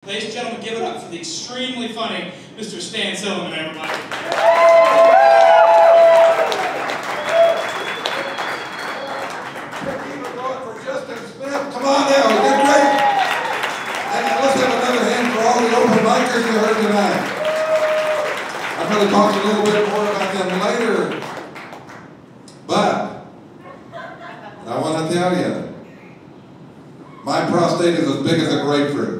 Ladies and gentlemen, give it up for the extremely funny Mr. Stan Silliman, everybody. Keep it going for Justin Smith. Come on now, we did great. And let's have another hand for all the open micers you heard tonight. I'm going to talk a little bit more about them later. But I want to tell you, my prostate is as big as a grapefruit.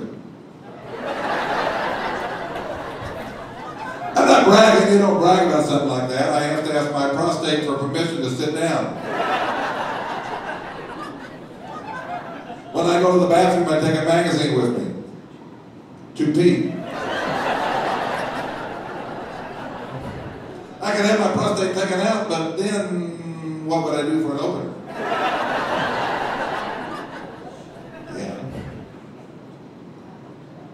I'm not bragging, you don't brag about something like that. I have to ask my prostate for permission to sit down. When I go to the bathroom, I take a magazine with me to pee. I can have my prostate taken out, but then what would I do for an opener? Yeah.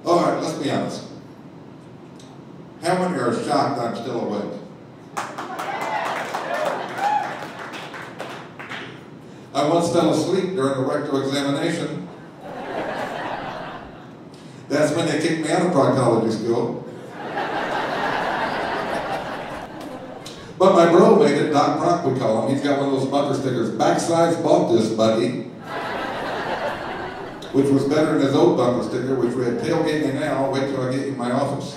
All right, let's be honest. How many are shocked I'm still awake? I once fell asleep during the rectal examination. That's when they kicked me out of proctology school. But my bro made it, Doc Proc we call him. He's got one of those bumper stickers. Backsides bought this, buddy. Which was better than his old bumper sticker, which read, tailgate me now, wait till I get you in my office.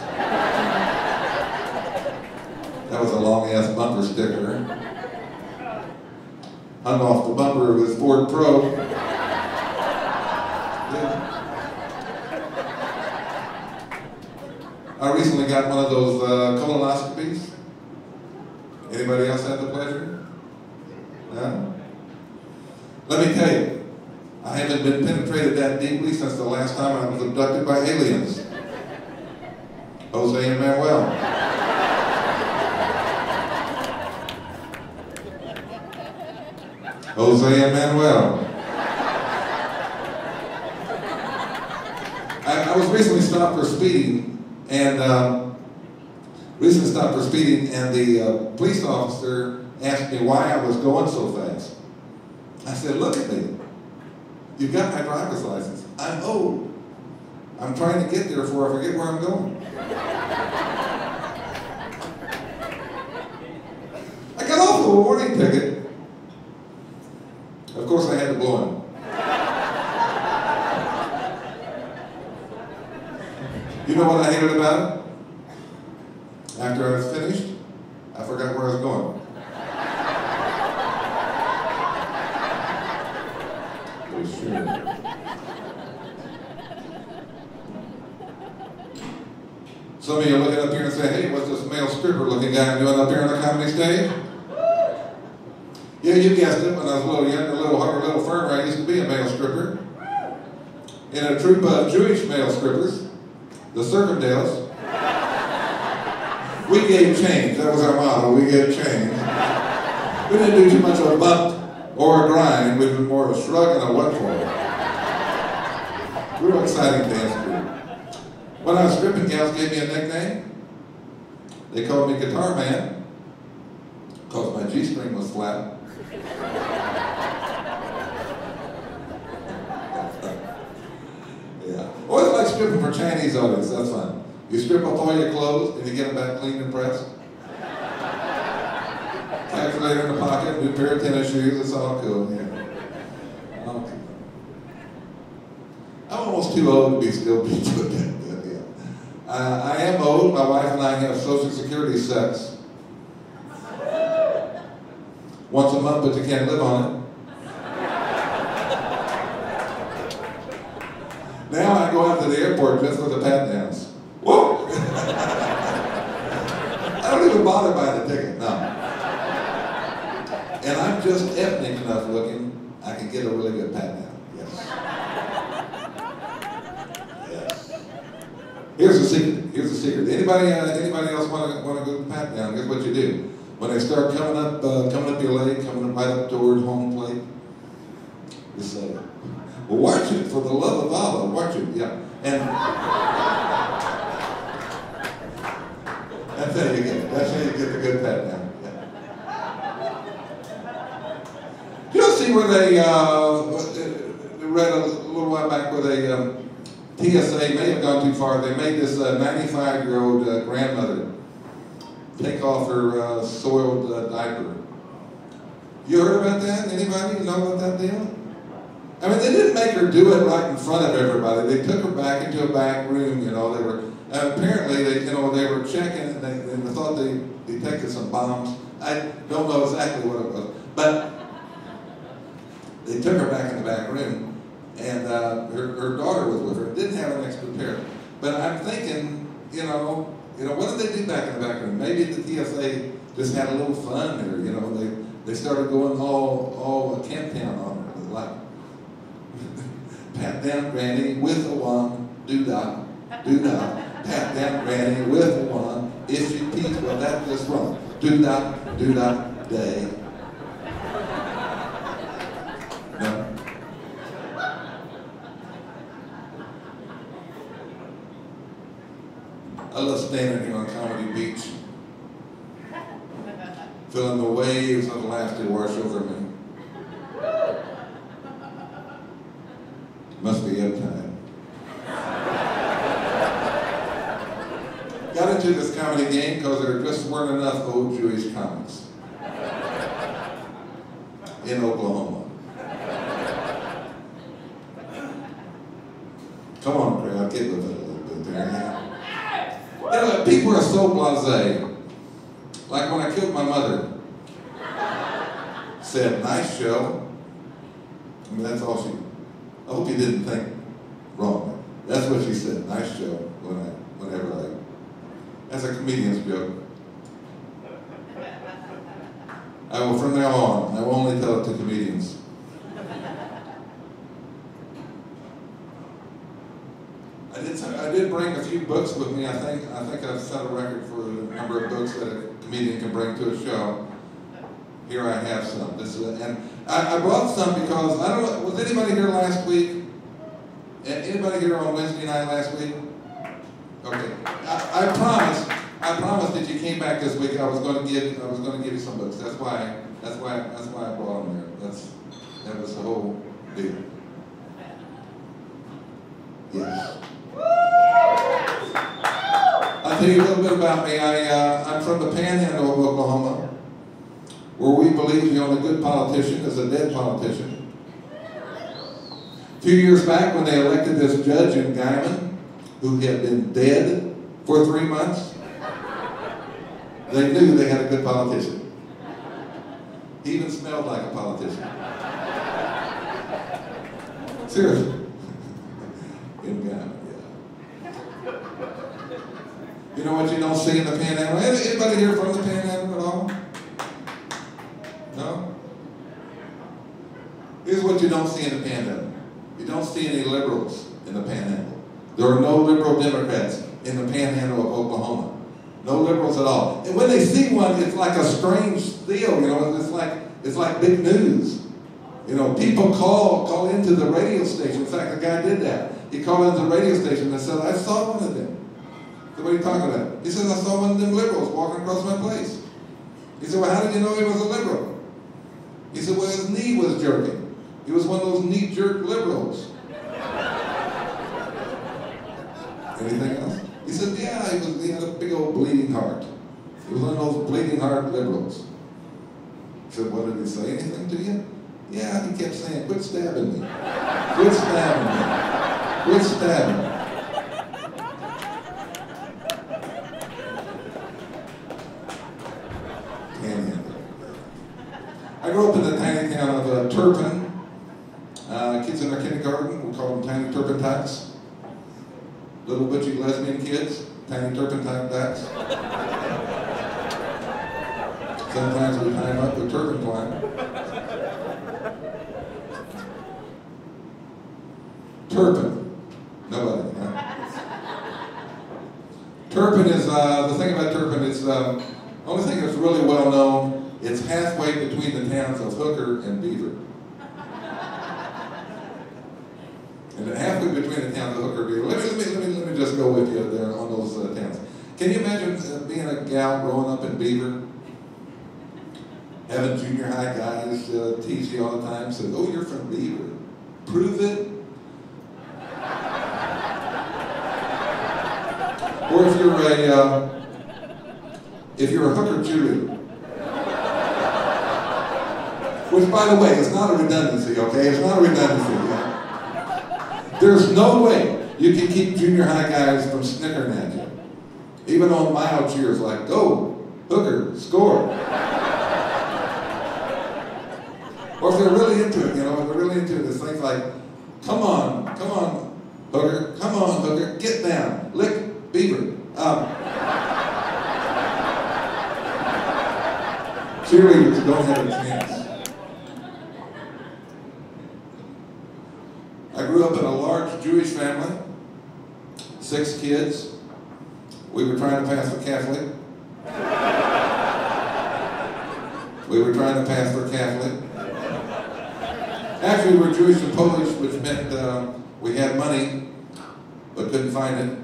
That was a long-ass bumper sticker. Hung off the bumper of his Ford Pro. Yeah. I recently got one of those colonoscopies. Anybody else have the pleasure? No? Let me tell you, I haven't been penetrated that deeply since the last time I was abducted by aliens. Jose and Manuel. Jose and Manuel. I was recently stopped for speeding, and the police officer asked me why I was going so fast. I said, look at me. You've got my driver's license. I'm old. I'm trying to get there before I forget where I'm going. I got off of a warning ticket. Of course I had to blow him. You know what I hated about it? After I was finished, I forgot where I was going. For sure. Some of you are looking up here and say, hey, what's this male stripper looking guy doing up here on the comedy stage? Yeah, you guessed it. When I was a little younger, a little harder, a little firmer, I used to be a male stripper. In a troupe of Jewish male strippers, the Serpentales. We gave change. That was our motto. We gave change. We didn't do too much of a bump or a grind. We did more of a shrug and a what for. We were an exciting dance group. When I was stripping, gals gave me a nickname. They called me Guitar Man because my G-string was flat. Yeah. Always like stripping for Chinese audience, that's fun. You strip off all your clothes and you get them back clean and pressed. Calculator in the pocket, new pair of tennis shoes, it's all cool, yeah. Okay. I'm almost too old to be still doing that, yeah. I am old, my wife and I have Social Security sex. Once a month, but you can't live on it. Now I go out to the airport just for the pat downs. Whoa! I don't even bother buying a ticket, no. And I'm just ethnic enough looking, I can get a really good pat down, yes. Yes. Here's the secret. Anybody else want to go pat down? Here's what you do. When they start coming up your leg, coming right up toward home plate, you say, well, watch it, for the love of Allah, watch it, yeah. And that's how you get it. That's how you get the good pat down. Yeah. You'll see where they read a little while back where they TSA may have gone too far. They made this 95-year-old grandmother take off her soiled diaper. You heard about that? Anybody know about that deal? I mean, they didn't make her do it right in front of everybody. They took her back into a back room. You know, they were apparently they were checking and they thought they detected some bombs. I don't know exactly what it was, but they took her back in the back room, and her daughter was with her. Didn't have an extra pair, but I'm thinking, you know, what did they do back in the back room? Maybe the TSA just had a little fun there. You know, they started going all camp town on her, like pat down granny with a wand, do-da, do-da. Pat down granny with a wand. If she teach, well, that's just wrong. Do-da, do-da, day. No. I love standing here on Comedy Beach, feeling the waves of laughter wash over me. Must be ebb time. Got into this comedy game because there just weren't enough old Jewish comics in Oklahoma. Come on, crowd, get with it a little bit there. You know, people are so blasé. Like when I killed my mother, said, "Nice show." I mean, that's all she. I hope you didn't think wrong. That's what she said. Nice show. Whenever I. That's a comedian's joke. I will, from now on, I will only tell it to comedians. I did bring a few books with me. I think I've set a record for the number of books that a comedian can bring to a show. Here I have some. And I brought some because, I don't know, was anybody here last week? Anybody here on Wednesday night last week? Okay. I promised that you came back this week. I was going to give you some books. That's why I brought them there. That was the whole deal. Yes. I'll tell you a little bit about me. I'm from the Panhandle of Oklahoma, where we believe the only good politician is a dead politician. A few years back, when they elected this judge in Guyman, who had been dead for 3 months, they knew they had a good politician. He even smelled like a politician. Seriously. In Guyman, yeah. You know what you don't see in the Panhandle? Anybody here from the Panhandle at all? No? Here's what you don't see in the Panhandle. You don't see any liberals in the Panhandle. There are no liberal Democrats in the Panhandle of Oklahoma. No liberals at all. And when they see one, it's like a strange deal. You know, it's like big news. You know, people call into the radio station. In fact, the guy did that. He called into the radio station and said, "I saw one of them." I said, "What are you talking about?" He says, "I saw one of them liberals walking across my place." He said, "Well, how did you know he was a liberal?" He said, "Well, his knee was jerking. He was one of those knee-jerk liberals." Anything else? He said, "Yeah, he had a big old bleeding heart. He was one of those bleeding heart liberals." I said, "What did he say? Anything to you?" "Yeah," he kept saying, "Quit stabbing me. Quit stabbing me. Quit stabbing me." I grew up in the tiny town of Turpin. Kids in our kindergarten, we call them tiny turpentites. Little butchy lesbian kids, tiny turpentine dykes. Sometimes we tie them up with turpentine. Turpin. Nobody, huh? Turpin is, the thing about Turpin is, the only thing that's really well known, it's halfway between the towns of Hooker and Beaver. And halfway between the towns of Hooker and Beaver. Let me just go with you there on those towns. Can you imagine being a gal growing up in Beaver? Having junior high guys tease you all the time, say, "Oh, you're from Beaver. Prove it." Or if you're a hooker cheerleader. Which, by the way, is not a redundancy, okay? It's not a redundancy. Yeah? There's no way you can keep junior high guys from snickering at you. Even on mild cheers like, go, hooker, score. Or if they're really into it, if they're really into it, it's things like, come on, hooker, come on, hooker, get down, lick beaver. Cheerleaders don't have a chance. I grew up in a large Jewish family, 6 kids. We were trying to pass for Catholic. We were trying to pass for Catholic. Actually, we were Jewish and Polish, which meant we had money, but couldn't find it.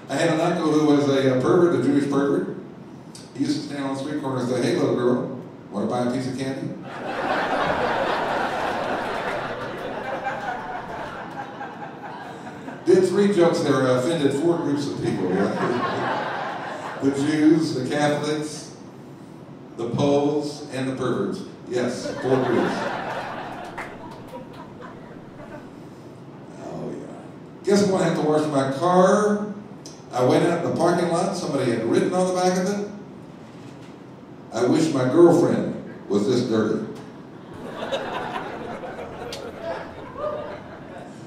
I had an uncle who was a pervert, a Jewish pervert. He used to stand on the street corner and say, hey, little girl, want to buy a piece of candy? Did 3 jokes there, offended 4 groups of people. Yeah? The Jews, the Catholics, the Poles, and the perverts. Yes, 4 groups. Oh, yeah. Guess I'm going to have to wash my car. I went out in the parking lot. Somebody had written on the back of it, I wish my girlfriend was this dirty.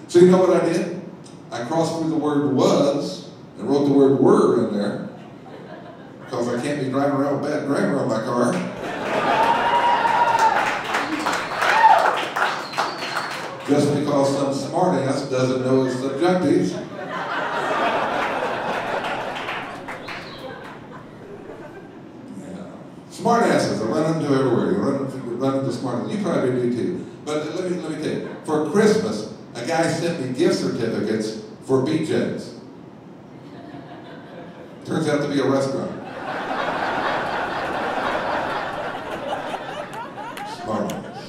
So you know what I did? I crossed through the word was and wrote the word were in there because I can't be driving around with bad grammar on my car. Just because some smartass doesn't know his subjunctives. Smartasses, I run into everywhere. You run into smartasses. You probably do too. But let me tell you, for Christmas, a guy sent me gift certificates for BJ's. Turns out to be a restaurant. Smartass.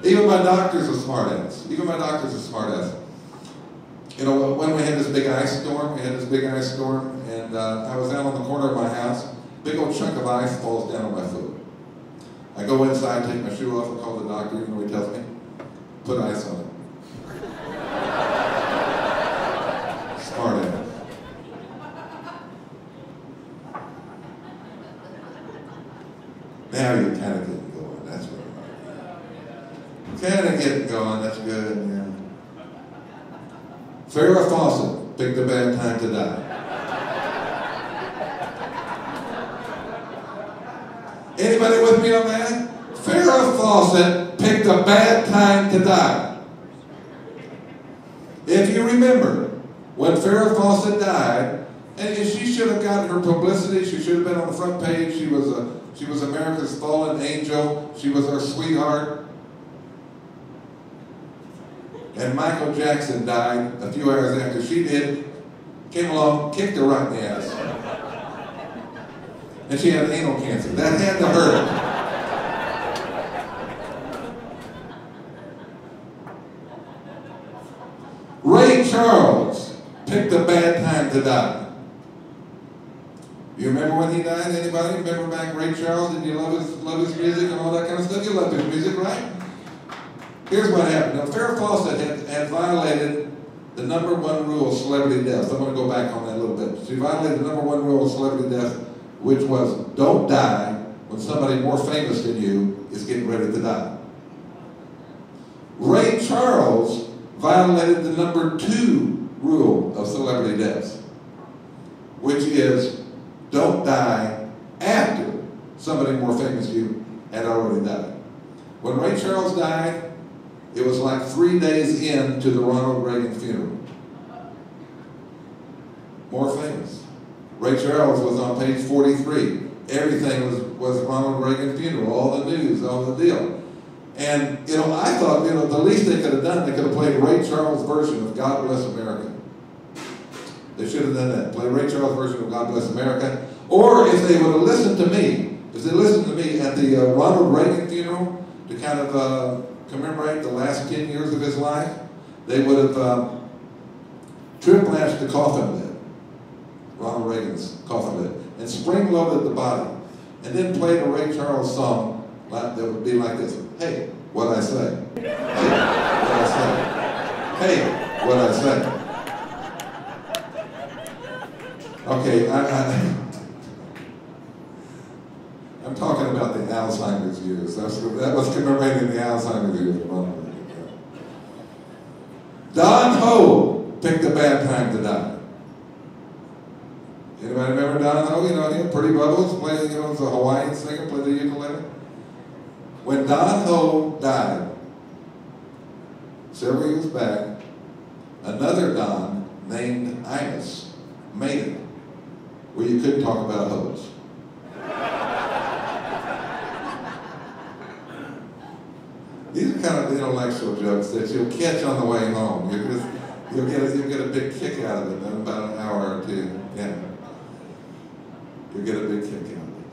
Even my doctor's a smartass. Even my doctor's a smartass. You know, when we had this big ice storm, and I was out on the corner of my house. Big old chunk of ice falls down on my foot. I go inside, take my shoe off, and call the doctor, even though he tells me, put ice on it. Smart ass. Now you're kind of getting going, that's what I'm like. Kind of getting going, that's good, yeah. Farrah Fawcett picked a bad time to die. Anybody with me on that? Farrah Fawcett picked a bad time to die. If you remember, when Farrah Fawcett died, and she should have gotten her publicity, she should have been on the front page, she was America's fallen angel, she was our sweetheart. And Michael Jackson died a few hours after she did, came along, kicked her right in the ass. And she had anal cancer. That had to hurt. Ray Charles picked a bad time to die. You remember when he died? Anybody remember back Ray Charles? Did you love his music and all that kind of stuff? You loved his music, right? Here's what happened. Now, Farrah Fawcett had violated the #1 rule of celebrity death. I'm going to go back on that a little bit. She violated the #1 rule of celebrity death, which was don't die when somebody more famous than you is getting ready to die. Ray Charles violated the #2 rule of celebrity deaths, which is don't die after somebody more famous than you had already died. When Ray Charles died, it was like 3 days into the Ronald Reagan funeral. More famous. Ray Charles was on page 43. Everything was Ronald Reagan funeral, all the news, all the deal. And, I thought, the least they could have done, they could have played Ray Charles' version of God Bless America. They should have done that. Play Ray Charles' version of God Bless America. Or if they would have listened to me, at the Ronald Reagan funeral to kind of commemorate the last 10 years of his life, they would have trip-lashed the coffin lid, Ronald Reagan's coffin lid, and spring-loaded the body, and then played a Ray Charles song that would be like this. Hey, what'd I say? Hey, what'd I say? Hey, what'd I say? Okay, I'm talking about the Alzheimer's years. That was commemorating the Alzheimer's years. Don Ho picked a bad time to die. Anybody remember Don Ho? You know him, Pretty Bubbles, playing, you know, was a Hawaiian singer, played the ukulele. When Don Ho died, several years back, another Don named Imus made it, where you couldn't talk about hoes. These are kind of intellectual jokes that you'll catch on the way home. You'll get a big kick out of it in about an hour or two. Yeah. You'll get a big kick out of it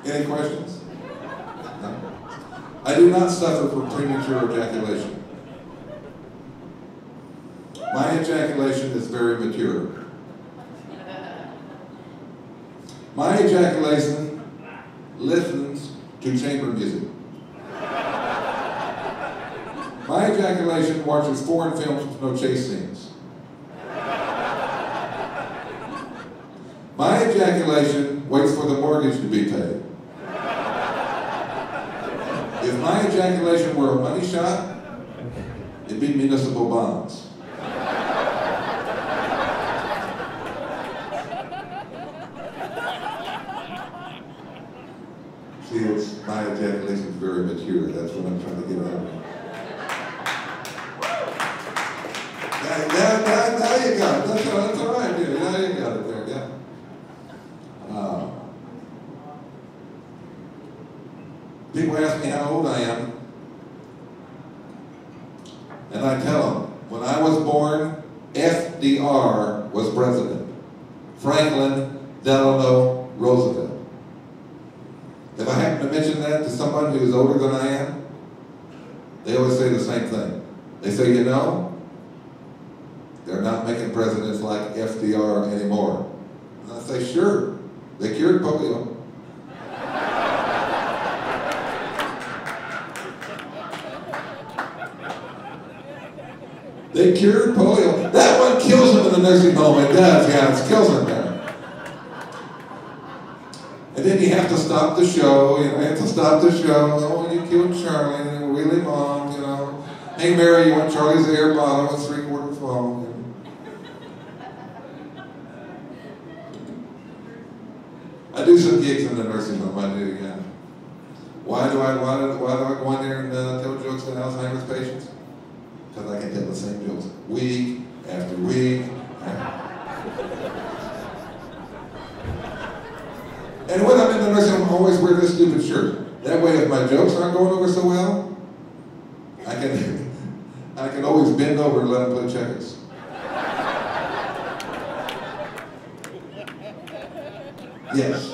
there. Any questions? No? I do not suffer from premature ejaculation. My ejaculation is very mature. My ejaculation listens to chamber music. My ejaculation watches foreign films with no chase scenes. My ejaculation waits for the mortgage to be paid. If my ejaculation were a money shot, it'd be municipal bonds. See, my ejaculation is very mature. That's what I'm trying to get out of. Now you got it. That's all right. Yeah, now you got it there. Yeah. People ask me how old I am, and I tell them, when I was born, FDR was president. Franklin Delano Roosevelt. If I happen to mention that to someone who's older than I am, they always say the same thing. They say, you know, they're not making presidents like FDR anymore. And I say, sure, they cured polio. They cured polio. That one kills them in the nursing home. It does, yeah, it kills them there. And then you have to stop the show, you have to stop the show. Oh, you killed Charlie, and Willie Mom, you know. Hey Mary, you want Charlie's air bottle with 3/4 full. I do some gigs in the nursing home, I do, yeah. Why do I go in there and tell jokes to Alzheimer's patients? Because I can tell the same jokes week after week. And when I'm in the nursing home, I always wear this stupid shirt. That way, if my jokes aren't going over so well, I can always bend over and let them play checkers. Yes.